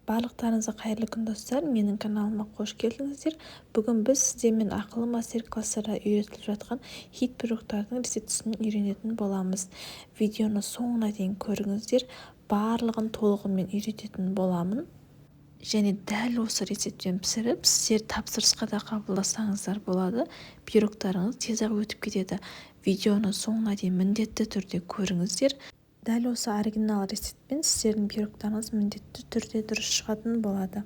Барлықтарыңызға қайырлы күн достар, менің каналыма қош келдіңіздер. Бүгін біз сіздермен ақылы мастер-класстарда үйретіліп жатқан хит пирогтардың рецептісін үйренетін боламыз. Видеоны соңына дейін көріңіздер, барлығын толығымен үйрететін боламын. Және дәл осы рецептпен пісіріп, сіздер тапсырысқа да қабылдасаңыздар болады. Пирогтарыңыз тез-ақ өтіп кетеді. Видеоны соңына дейін міндетті түрде көріңіздер. Дәл осы оригинал рецептпен сіздердің пирогтарыңыз міндетті түрде дұрыс шығатын болады.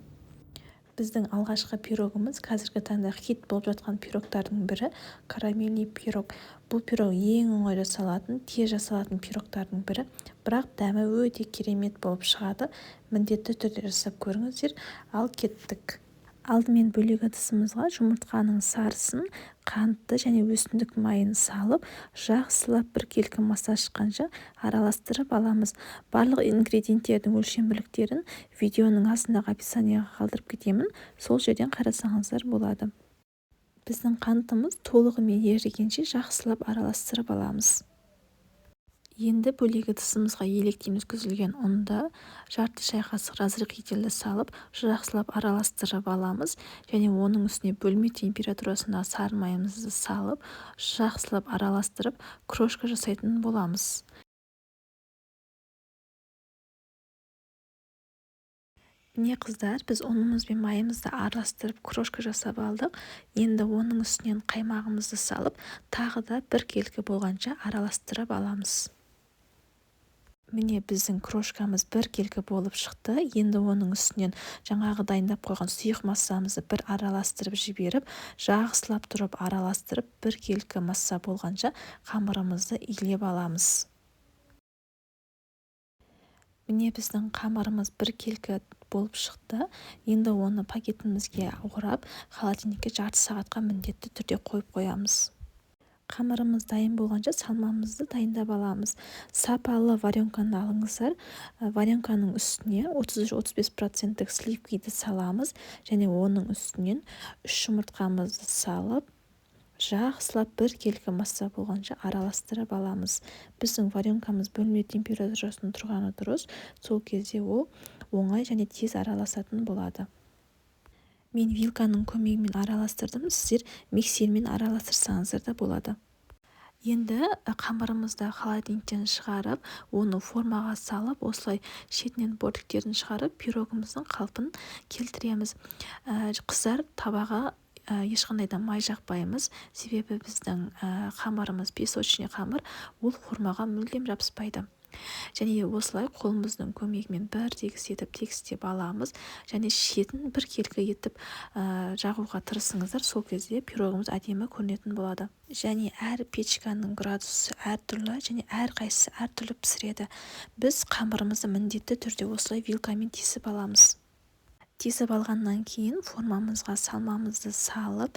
Біздің алғашқы пирогымыз қазіргі таңда хит болып жатқан пирогтардың бірі карамельный пирог. Бұл пирог ең оңай жасалатын, тез жасалатын пирогтардың бірі, бірақ дәмі өте керемет болып шығады. Міндетті түрде жасап көріңіздер. Ал кеттік. Алдымен бөлек ыдысымызға жұмыртқаның сарысын, қантты және өсімдік майын салып, жақсылап біркелкі маса шыққанша араластырып аламыз. Барлық ингредиенттердің өлшем бірліктерін видеоның астындағы описаниеға қалдырып кетемін, сол жерден қарасаңыздар болады. Біздің қантымыз толығымен ерігенше жақсылап араластырып аламыз. Енді бөлек ыдысымызға електен өткізілген ұнды жарты шай қасық разрыхительді салып, жақсылап араластырып аламыз. Және оның үстіне бөлме температурасында сары майымызды салып, жақсылап араластырып, крошка жасайтын боламыз. Міне қыздар, біз ұнымыз бен майымызды араластырып крошка жасап алдық. Енді оның үстінен қаймағымызды салып, тағы да біркелкі болғанша араластырып аламыз. Міне біздің крошкамыз біркелкі болып шықты. Енді оның үстінен жаңағы дайындап қойған сұйық массамызды бір араластырып жіберіп, жақсылап тұрып араластырып, біркелкі масса болғанша қамырымызды илеп аламыз. Міне біздің қамырымыз біркелкі болып шықты. Енді оны пакетімізге орап, холодильникке жарты сағатқа міндетті түрде қойып қоямыз. Қамырымыз дайын болғанша салмамызды дайындап аламыз. Сапалы варенканы алыңыздар. Варенканың үстіне 33-35% сливкиді саламыз және оның үстінен 3 жұмыртқамызды салып, жақсылап біркелкі масса болғанша араластырып аламыз. Біздің варенкамыз бөлме температурасында тұрғаны дұрыс, сол кезде ол оңай және тез араласатын болады. Мен вилканың көмегімен араластырдым, сіздер миксермен араластырсаңыздар да болады. Енді қамырымызды холодильниктен шығарып, оны формаға салып, осылай шетінен бортиктерін шығарып, пирогымыздың қалпын келтіреміз. Қыздар, табаға ешқандай да май жақпаймыз, себебі біздің қамырымыз песочный қамыр, ол формаға мүлдем жабыспайды. Және осылай қолымыздың көмегімен бір тегістеп аламыз және шетін біркелкі етіп жағуға тырысыңыздар, сол кезде пирогымыз әдемі көрінетін болады. Және әр печканың градусы әртүрлі және әрқайсысы әртүрлі пісіреді. Біз қамырымызды міндетті түрде осылай вилкамен тесіп аламыз. Тесіп алғаннан кейін формамызға салмамызды салып,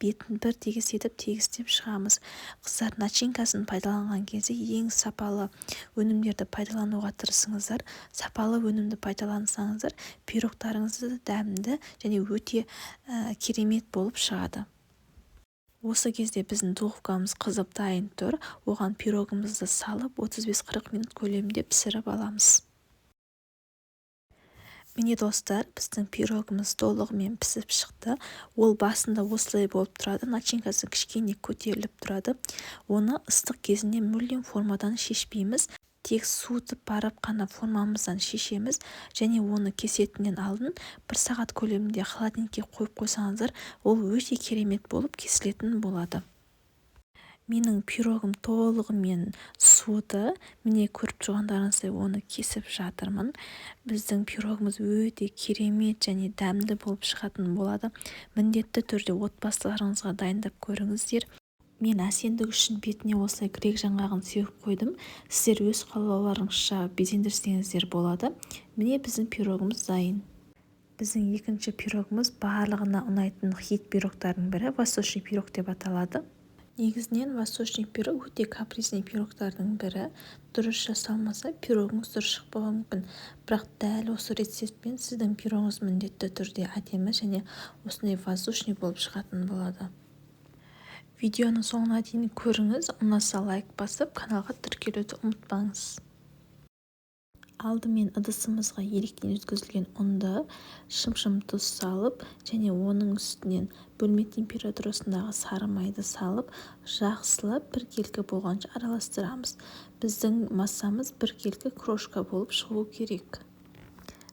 бетін бір тегістеп шығамыз. Қыздар, начинкасын пайдаланған кезде ең сапалы өнімдерді пайдалануға тырысыңыздар. Сапалы өнімді пайдалансаңыздар, пирогтарыңызды дәмді және өте керемет болып шығады. Осы кезде біздің духовкамыз қызып дайын тұр. Оған пирогымызды салып 35-40 минут көлемінде пісіріп аламыз. Міне достар, біздің пирогымыз толығымен пісіп шықты. Ол басында осылай болып тұрады, начинкасы кішкене көтеріліп тұрады. Оны ыстық кезінде мүлдем формадан шешпейміз. Тек суытып барып қана формамыздан шешеміз және оны кесетінен алдын 1 сағат көлемінде холодильникке қойып қойсаңыздар, ол өте керемет болып кесілетін болады. Менің пирогым толығымен суыды. Міне көріп тұрғандарыңыздай оны кесіп жатырмын. Біздің пирогымыз өте керемет және дәмді болып шығатын болады. Міндетті түрде отбасыларыңызға дайындап көріңіздер. Мен әсемдік үшін бетіне осылай грек жаңғағын сеуіп қойдым. Сіздер өз қалауларыңызша безендірсеңіздер болады. Міне біздің пирогымыз дайын. Біздің екінші пирогымыз барлығына ұнайтын хит пирогтардың бірі, восточный пирог деп аталады. Негізінен восточный пирог өте капризный пирогтардың бірі. Дұрыс жасалмаса, пирогыңыз дұрыс шықпауы мүмкін. Бірақ дәл осы рецептпен сіздің пирогыңыз міндетті түрде әдемі және осындай воздушный болып шығатын болады. Видеоны соңына дейін көріңіз, ұнаса лайк басып, каналға тіркелуді ұмытпаңыз. Алдымен ыдысымызға електен өткізілген ұнды, шым-шым тұз салып, және оның үстінен бөлме температурасындағы сары майды салып, жақсылап біркелкі болғанша араластырамыз. Біздің массамыз біркелкі крошка болып шығу керек.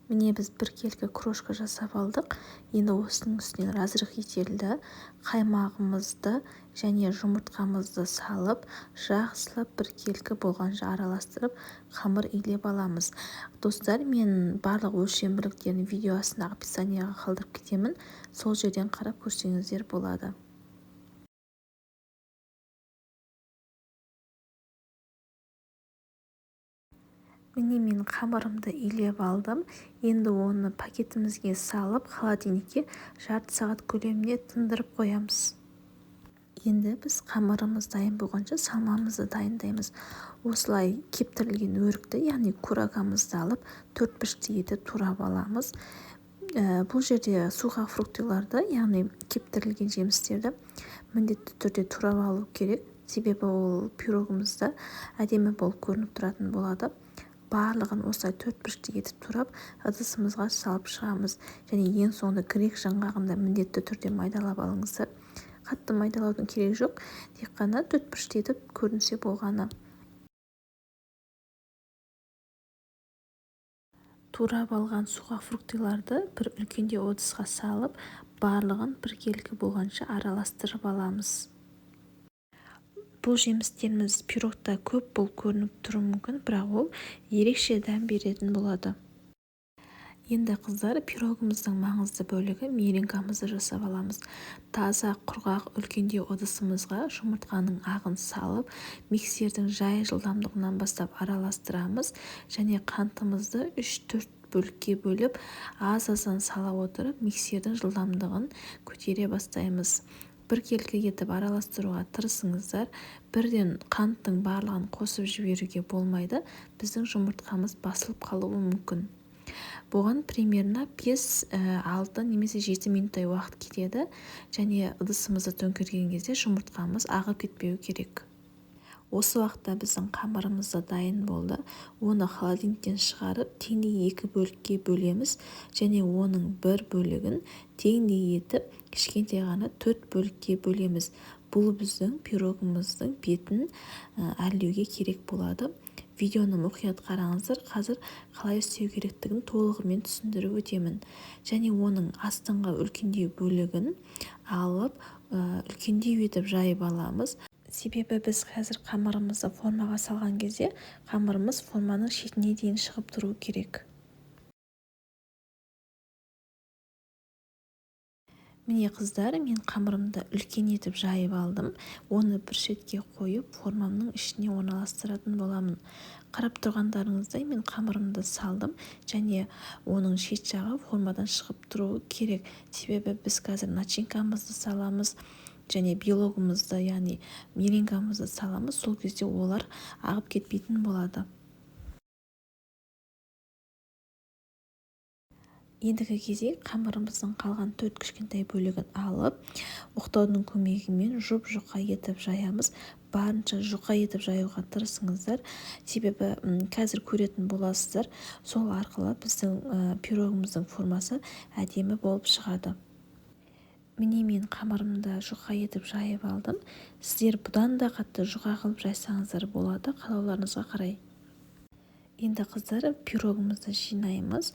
Міне біз біркелкі крошка жасап алдық. Енді осының үстінен разрых етелді қаймағымызды және жұмыртқамызды салып, жақсылап біркелкі болғанша араластырып, қамыр илеп аламыз. Достар, мен барлық өлшем бірліктерін видео астындағы описаниеға қалдырып кетемін. Сол жерден қарап көрсеңіздер болады. Міне мен қамырымды илеп алдым. Енді оны пакетімізге салып, холодильникке жарты сағат көлемінде тындырып қоямыз. Енді біз қамырымыз дайын болғанша салмамызды дайындаймыз. Осылай кептірілген өрікті, яғни курагамызды алып, 4-5 етіп турап аламыз. Бұл жерде суға фруктыларды, яғни кептірілген жемістерді міндетті түрде турап алу керек. Себебі ол пирогымызда әдемі болып көрініп тұратын болады. Барлығын осылай 4-5 етіп турап, ыдысымызға салып шығамыз. Және ең соңында грек жаңғағында міндетті түрде майдалап алыңыздар. Қатты майдалаудың керегі жоқ, тек қана 4-5 етіп көрінсе болғаны. Турап алған суға фруктыларды бір үлкенде ыдысқа салып, барлығын біркелкі болғанша араластырып аламыз. Бұл жемістеріміз пирогта көп болып көрініп тұруы мүмкін, бірақ ол ерекше дәм беретін болады. Енді қыздар, пирогымыздың маңызды бөлігі меренгамызды жасап аламыз. Таза құрғақ үлкенде ыдысымызға жұмыртқаның ағын салып, миксердің жай жылдамдығынан бастап араластырамыз, және қантымызды 3-4 бөлікке бөліп, аз-аздан сала отырып, миксердің жылдамдығын көтере бастаймыз. Біркелкі етіп араластыруға тырысыңыздар. Бірден қанттың барлығын қосып жіберуге болмайды. Біздің жұмыртқамыз басылып қалуы мүмкін. Бұған примерно 5-6 немесе 7 минуттай уақыт кетеді. Және ыдысымызды төңкерген кезде жұмыртқамыз ағып кетпеу керек. Осы уақытта біздің қамырымызды дайын болды. Оны холодильниктен шығарып, теңдей 2 бөлікке бөлеміз, және оның бір бөлігін теңдей етіп, кішкентай ғана 4 бөлікке бөлеміз. Бұл біздің пирогымыздың бетін әрлеуге керек болады. Видеоны мұқият қараңыздар. Қазір қалай істеу керектігін толығымен түсіндіріп өтемін. Және оның астыңғы үлкендеу бөлігін алып, үлкендеу етіп жайып аламыз. Себебі біз қазір қамырымызды формаға салған кезде, қамырымыз форманың шетіне дейін шығып тұру керек. Міне қыздар, мен қамырымды үлкен етіп жайып алдым. Оны бір шетке қойып, формамның ішіне орналастыратын боламын. Қарап тұрғандарыңыздай, мен қамырымды салдым, және оның шет жағы формадан шығып тұру керек. Себебі біз қазір начинкамызды саламыз, және белогымызды, яғни меренгамызды саламыз. Сол кезде олар ағып кетпейтін болады. Ендігі кезек қамырымыздың қалған 4 кішкентай бөлігін алып, оқтаудың көмегімен жұп-жұқа етіп жаямыз. Барынша жұқа етіп жаюға тырысыңыздар. Себебі қазір көретін боласыздар, сол арқылы біздің пирогымыздың формасы әдемі болып шығады. Міне мен қамырымды жұқа етіп жайып алдым. Сіздер бұдан да қатты жұқа қылып жайсаңыздар болады, қалауларыңызға қарай. Енді қыздар, пирогымызды жинаймыз.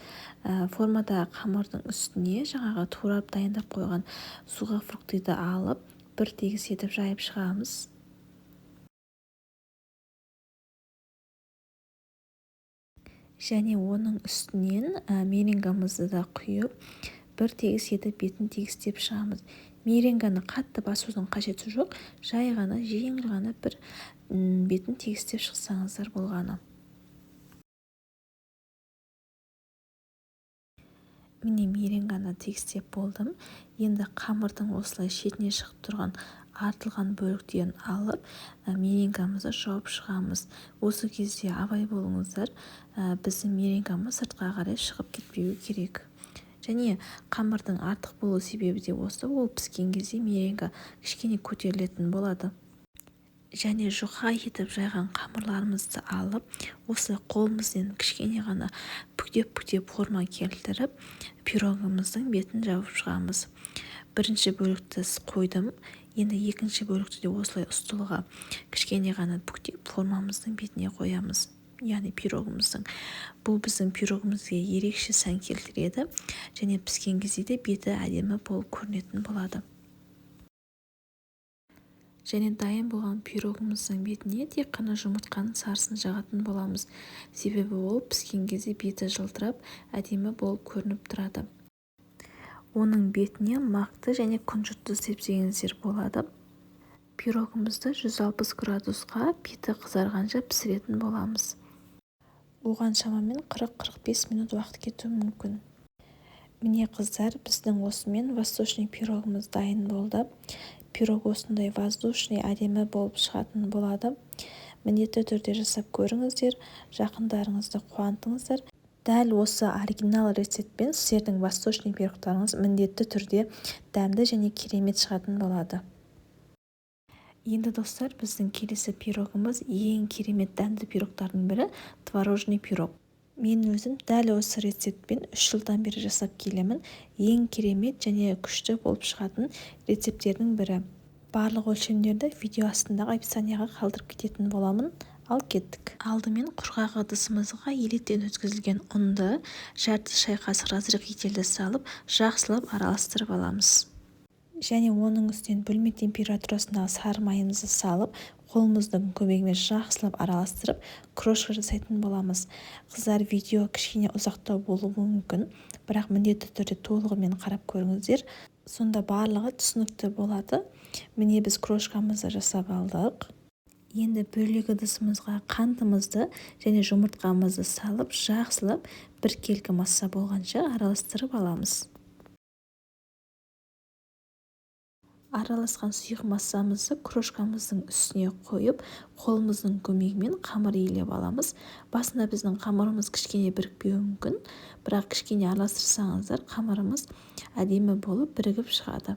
Формада қамырдың үстіне жаңағы турап дайындап қойған суға фруктыды алып, бір тегіс етіп жайып шығамыз. Және оның үстінен меренгамызды да құйып, бір тегіс етіп бетін тегістеп шығамыз. Меренганы қатты басудың қажеті жоқ, жай ғана, жеңіл ғана бір бетін тегістеп шықсаңыздар болғаны. Міне меренганы тегістеп болдым. Енді қамырдың осылай шетіне шығып тұрған артылған бөліктерін алып, меренгамызды жауып шығамыз. Осы кезде абай болыңыздар, біздің меренгамыз сыртқа қарай шығып кетпеуі керек. Және қамырдың артық болу себебі де осы, ол піскен кезде меренга кішкене көтерілетін болады. және жұқа етіп жайған қамырларымызды алып, осы қолымызбен кішкене ғана бүктеп форма келтіріп, пирогымыздың бетін жауып шығамыз. Бірінші бөлікті қойдым. Енді екінші бөлікті де осылай столға кішкене ғана бүктеп формамыздың бетіне қоямыз. Яғни пирогымыздың. Бұл біздің пирогымызға ерекше сән келтіреді, және піскен кезде де беті әдемі болып көрінетін болады. Және дайын болған пирогымыздың бетіне тек қана жұмыртқаның сарысын жағатын боламыз. Себебі ол піскен кезде беті жылтырап, әдемі болып көрініп тұрады. Оның бетіне мақты және күнжітті сепсеңіздер болады. Пирогымызды 160 градусқа беті қызарғанша пісіретін боламыз. Оған шамамен 40-45 минут уақыт кетуі мүмкін. Міне қыздар, біздің осымен восточный пирогымыз дайын болды. Пирог осындай воздушный әдемі болып шығатын болады. Міндетті түрде жасап көріңіздер, жақындарыңызды қуантыңыздар. Дәл осы оригинал рецептпен сіздердің восточный пирогтарыңыз міндетті түрде дәмді және керемет шығатын болады. Енді достар, біздің келесі пирогымыз ең керемет дәмді пирогтардың бірі творожный пирог. Мен өзім дәл осы рецептпен 3 жылдан бері жасап келемін. Ең керемет және күшті болып шығатын рецепттердің бірі. Барлық өлшемдерді видео астындағы описанияға қалдырып кететін боламын. Ал кеттік. Алдымен құрғақ ыдысымызға електен өткізілген ұнды жарты шай қасық разрық етелді салып, жақсылап араластырып аламыз. Және оның үстінен бөлме температурасындағы сары майымызды салып, қолымыздың көмегімен жақсылап араластырып, крошка жасайтын боламыз. Қыздар, видео кішкене ұзақтау болуы мүмкін, бірақ міндетті түрде толығымен қарап көріңіздер. Сонда барлығы түсінікті болады. Міне біз крошкамызды жасап алдық. Енді бөлек ыдысымызға қантымызды және жұмыртқамызды салып, жақсылап біркелкі масса болғанша араластырып аламыз. Араласқан сұйық массамызды крошкамыздың үстіне қойып, қолымыздың көмегімен қамыр иілеп аламыз. Басында біздің қамырымыз кішкене бірікпеуі мүмкін, бірақ кішкене араластырсаңыздар, қамырымыз әдемі болып бірігіп шығады.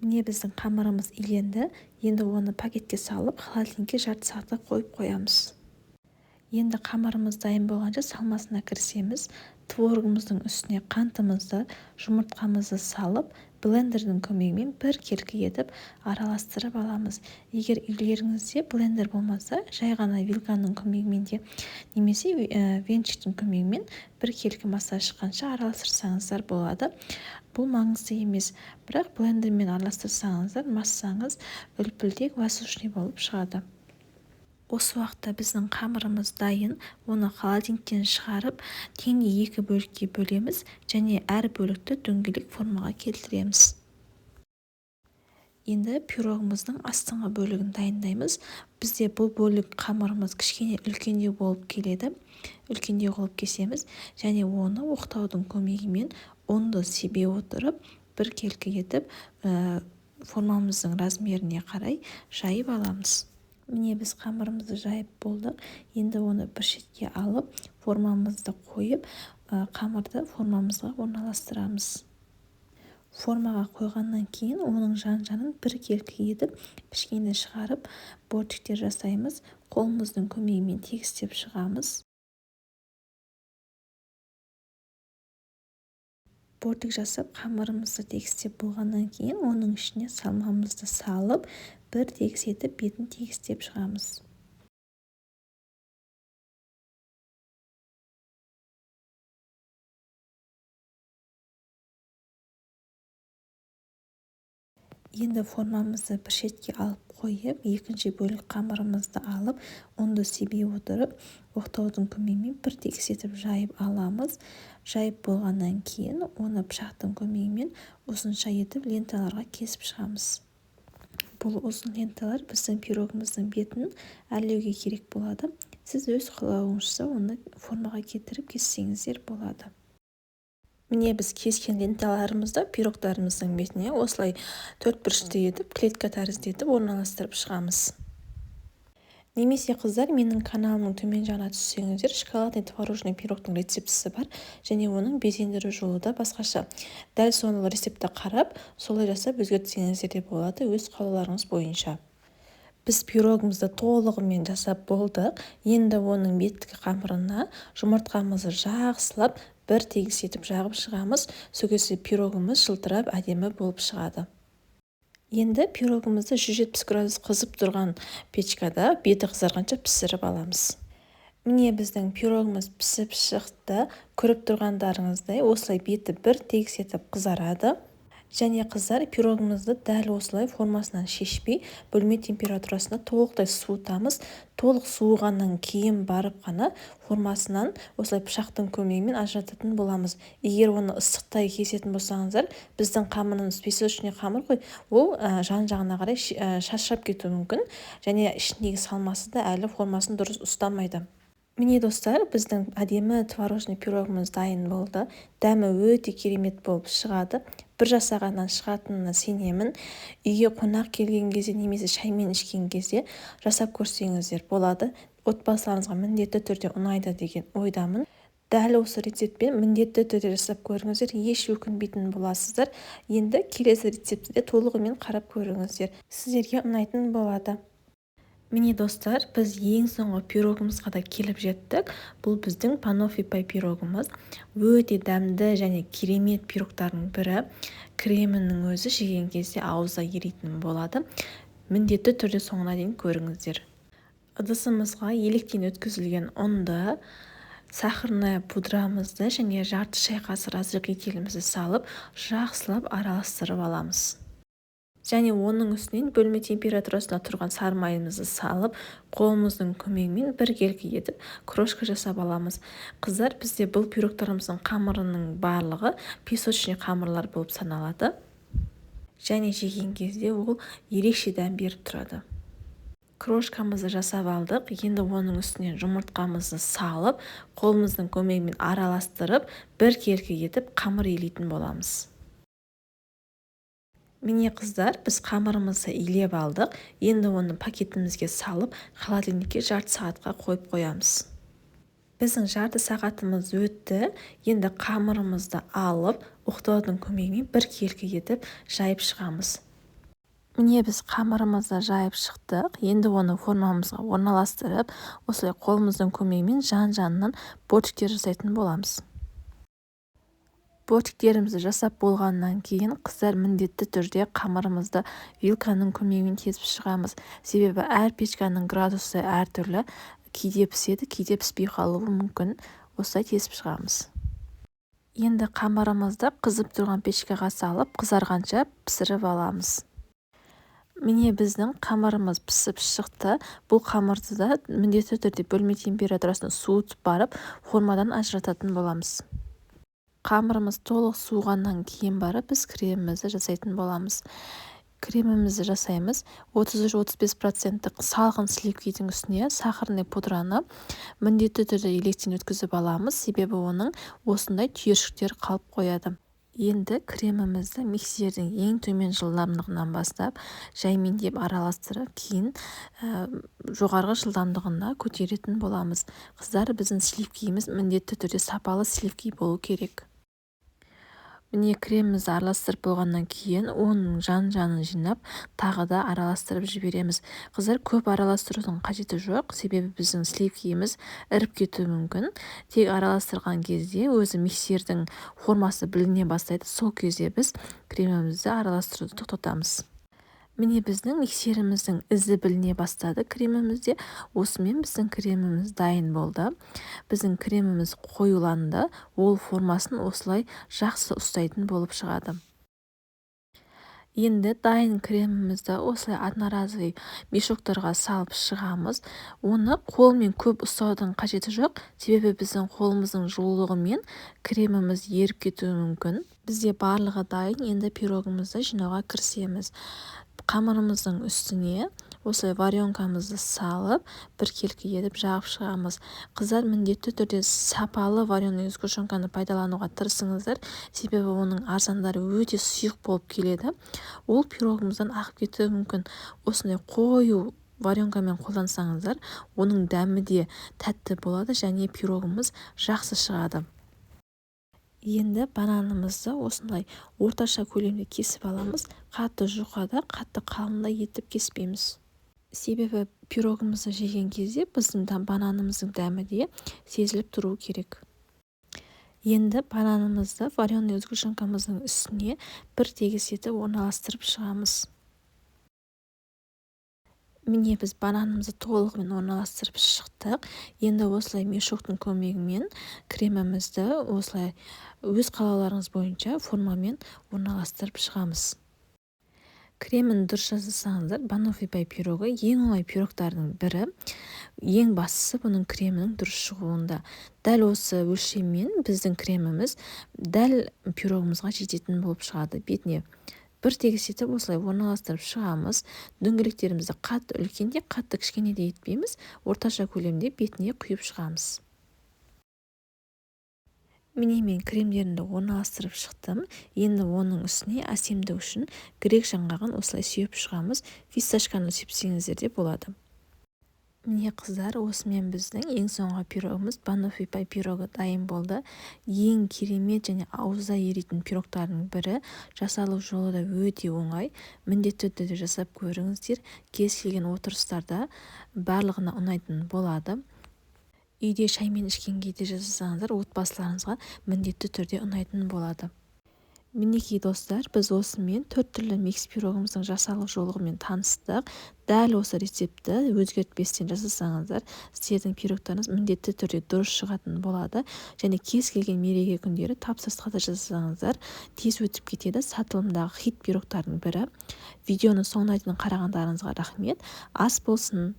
Міне біздің қамырымыз иленді. Енді оны пакетке салып, холодильникке жарты сағатқа қойып қоямыз. Енді қамырымыз дайын болғанша салмасына кірісеміз. Творогымыздың үстіне қантымызды, жұмыртқамызды салып, блендердің көмегімен біркелкі етіп араластырып аламыз. Егер үйлеріңізде блендер болмаса, жай ғана вилканың көмегімен де немесе венчиктің көмегімен біркелкі масса шыққанша араластырсаңыздар болады. Бұл маңызды емес, бірақ блендермен араластырсаңыздар, массаңыз үлпілдек воздушный болып шығады. Осы уақытта біздің қамырымыз дайын. Оны холодильниктен шығарып, теңдей 2 бөлікке бөлеміз және әр бөлікті дөңгелек формаға келтіреміз. Енді пирогымыздың астыңғы бөлігін дайындаймыз. Бізде бұл бөлік қамырымыз кішкене үлкендеу болып келеді. Үлкендеу қылып кесеміз және оны оқтаудың көмегімен ұнды себе отырып, біркелкі етіп, формамыздың размеріне қарай жайып аламыз. Міне біз қамырымызды жайып болдық. Енді оны бір шетке алып, формамызды қойып, қамырды формамызға орналастырамыз. Формаға қойғаннан кейін оның жан-жанын біркелкі етіп, кішкене шығарып, бортиктер жасаймыз. Қолымыздың көмегімен тегістеп шығамыз. Бортик жасап, қамырымызды тегістеп болғаннан кейін оның ішіне салмамызды салып, бір тегіс етіп бетін тегістеп шығамыз. Енді формамызды бір шетке алып қойып, екінші бөлік қамырымызды алып, ұнды себе отырып, оқтаудың көмегімен бір тегіс етіп жайып аламыз. Жайып болғаннан кейін оны пышақтың көмегімен ұзынша етіп ленталарға кесіп шығамыз. Бұл ұзын ленталар біздің пирогымыздың бетін әрлеуге керек болады. Сіз өз қалауыңызша оны формаға кетіріп кессеңіздер болады. Міне біз кескен ленталарымызды пирогтарымыздың бетіне осылай төртбұрышты етіп, клетка тәрізді етіп орналастырып шығамыз. Немесе қыздар, менің каналымның төмен жағына түссеңіздер, шоколадный творожный пирогтың рецептісі бар, және оның безендіру жолы да басқаша. Дәл сол рецепті қарап, солай жасап өзгертсеңіздер де болады, өз қалауларыңыз бойынша. Біз пирогымызды толығымен жасап болдық. Енді оның беткі қамырына жұмыртқамызды жақсылап бір тегіс етіп жағып шығамыз. Сол кезде пирогымыз жылтырап әдемі болып шығады. Енді пирогымызды 170 градус қызып тұрған печкада беті қызарғанша пісіріп аламыз. Міне біздің пирогымыз пісіп шықты. Көріп тұрғандарыңыздай осылай беті бір тегіс етіп қызарады. Және қыздар, пирогымызды дәл осылай формасынан шешпей, бөлме температурасына толықтай суытамыз. Толық суығаннан кейін барып қана формасынан осылай пышақтың көмегімен ажырататын боламыз. Егер оны ыстықтай кесетін болсаңыздар, біздің қамырымыз песочный қамыр ғой, ол жан-жағына қарай шашырап кетуі мүмкін, және ішіндегі салмасы да әлі формасын дұрыс ұстамайды. Міне достар, біздің әдемі творожный пирогымыз дайын болды. Дәмі өте керемет болып шығады. Бір жасағаннан шығатынына сенемін. Үйге қонақ келген кезде немесе шаймен ішкен кезде жасап көрсеңіздер болады. Отбасыларыңызға міндетті түрде ұнайды деген ойдамын. Дәл осы рецептпен міндетті түрде жасап көріңіздер, еш өкінбейтін боласыздар. Енді келесі рецептті де толығымен қарап көріңіздер. Сіздерге ұнайтын болады. Міне достар, біз ең соңғы пирогымызға да келіп жеттік. Бұл біздің панофи пай пирогымыз. Өте дәмді және керемет пирогтардың бірі. Кремінің өзі жеген кезде ауызда еритін болады. Міндетті түрде соңына дейін көріңіздер. Ыдысымызға електен өткізілген ұнды, сахарный пудрамызды және жарты шай қасық разрыхлителімізді салып, жақсылап араластырып аламыз. Және оның үстінен бөлме температурасында тұрған сары майымызды салып, қолымыздың көмегімен біркелкі етіп крошка жасап аламыз. Қыздар, бізде бұл пирогтарымыздың қамырының барлығы песочный қамырлар болып саналады. Және жеген кезде ол ерекше дәм беріп тұрады. Крошкамызды жасап алдық. Енді оның үстінен жұмыртқамызды салып, қолымыздың көмегімен араластырып, біркелкі етіп қамыр илейтін боламыз. Міне қыздар, біз қамырымызды илеп алдық. Енді оны пакетімізге салып, холодильникке жарты сағатқа қойып қоямыз. Біздің жарты сағатымыз өтті. Енді қамырымызды алып, оқтаудың көмегімен біркелкі етіп жайып шығамыз. Міне біз қамырымызды жайып шықтық. Енді оны формамызға орналастырып, осылай қолымыздың көмегімен жан-жанынан бортиктер жасайтын боламыз. Бортиктерімізді жасап болғаннан кейін қыздар, міндетті түрде қамырымызды вилканың көмегімен кесіп шығамыз. Себебі әр печканың градусы әртүрлі, кейде піседі, кейде піспей қалуы мүмкін. Осылай кесіп шығамыз. Енді қамырымызды қызып тұрған печкаға салып, қызарғанша пісіріп аламыз. Міне біздің қамырымыз пісіп шықты. Бұл қамырды да міндетті түрде бөлме температурасына суытып барып, формадан ажырататын боламыз. Қамырымыз толық суығаннан кейін барып, біз кремімізді жасайтын боламыз. Кремімізді жасаймыз. 33-35% салқын сливкидің үстіне сахарный пудраны міндетті түрде електен өткізіп аламыз, себебі оның осындай түйіршіктер қалып қояды. Енді кремімізді миксердің ең төмен жылдамдығынан бастап жаймендеп араластырып, кейін жоғарғы жылдамдығына көтеретін боламыз. Қыздар, біздің сливкиіміз міндетті түрде сапалы сливки болу керек. Міне кремімізді араластырып болғаннан кейін оның жан-жанын жинап, тағы да араластырып жібереміз. Қыздар, көп араластырудың қажеті жоқ, себебі біздің сливкиіміз іріп кетуі мүмкін. Тек араластырған кезде өзі миксердің формасы біліне бастайды. Сол кезде біз кремімізді араластыруды тоқтатамыз. Міне біздің миксеріміздің ізі біліне бастады кремімізде. Осымен біздің креміміз дайын болды. Біздің креміміз қоюланды. Ол формасын осылай жақсы ұстайтын болып шығады. Енді дайын кремімізді осылай одноразовый мешоктарға салып шығамыз. Оны қолмен көп ұстаудың қажеті жоқ, себебі біздің қолымыздың жуылуымен креміміз еріп кетуі мүмкін. Бізде барлығы дайын, енді пирогымызды жинауға кірісеміз. Қамырымыздың үстіне осылай варенкамызды салып, біркелкі етіп жағып шығамыз. Қыздар, міндетті түрде сапалы вареный сгущенканы пайдалануға тырысыңыздар, себебі оның арзандары өте сұйық болып келеді. Ол пирогымыздан ағып кетуі мүмкін. Осындай қою варенкамен қолдансаңыздар, оның дәмі де тәтті болады және пирогымыз жақсы шығады. Енді бананымызды осындай орташа көлемде кесіп аламыз. Қатты жұқада, қатты қалыңда етіп кеспейміз. Себебі пирогымызды жеген кезде біздің бананымыздың дәмі де сезіліп тұру керек. Енді бананымызды вареный сгущенкамыздың үстіне бір тегіс етіп орналастырып шығамыз. Міне біз бананымызды толығымен орналастырып шықтық. Енді осылай мешоктың көмегімен кремімізді осылай өз қалауларыңыз бойынша формамен орналастырып шығамыз. Кремін дұрыс жасасаңыздар, банофи пай пирогы ең оңай пирогтардың бірі. Ең бастысы бұның кремінің дұрыс шығуында. Дәл осы өлшеммен біздің креміміз дәл пирогымызға жететін болып шығады. Бетіне бір тегіс етіп осылай орналастырып шығамыз. Дөңгелектерімізді қатты үлкенде, қатты кішкене де етпейміз. Орташа көлемде бетіне құйып шығамыз. Міне мен кремдерімді орналастырып шықтым. Енді оның үстіне әсемдік үшін грек жаңғағын осылай сүйіп шығамыз. Фисташканы сепсеңіздер де болады. Міне қыздар, осымен біздің ең соңғы пирогымыз банофи пай пирогы дайын болды. Ең керемет және ауызда еритін пирогтардың бірі. Жасалу жолы да өте оңай. Міндетті түрде жасап көріңіздер. Кез келген отырыстарда барлығына ұнайтын болады. Үйде шаймен ішкен кезде жасасаңыздар, отбасыларыңызға міндетті түрде ұнайтын болады. Мінекей достар, біз осымен 4 түрлі микс пирогымыздың жасалу жолығымен таныстық. Дәл осы рецепті өзгертпестен жасасаңыздар, сіздердің пирогтарыңыз міндетті түрде дұрыс шығатын болады. Және кез келген мереке күндері тапсырысқа да жасасаңыздар, тез өтіп кетеді. Сатылымдағы хит пирогтардың бірі. Видеоны соңына дейін қарағандарыңызға рахмет. Ас болсын!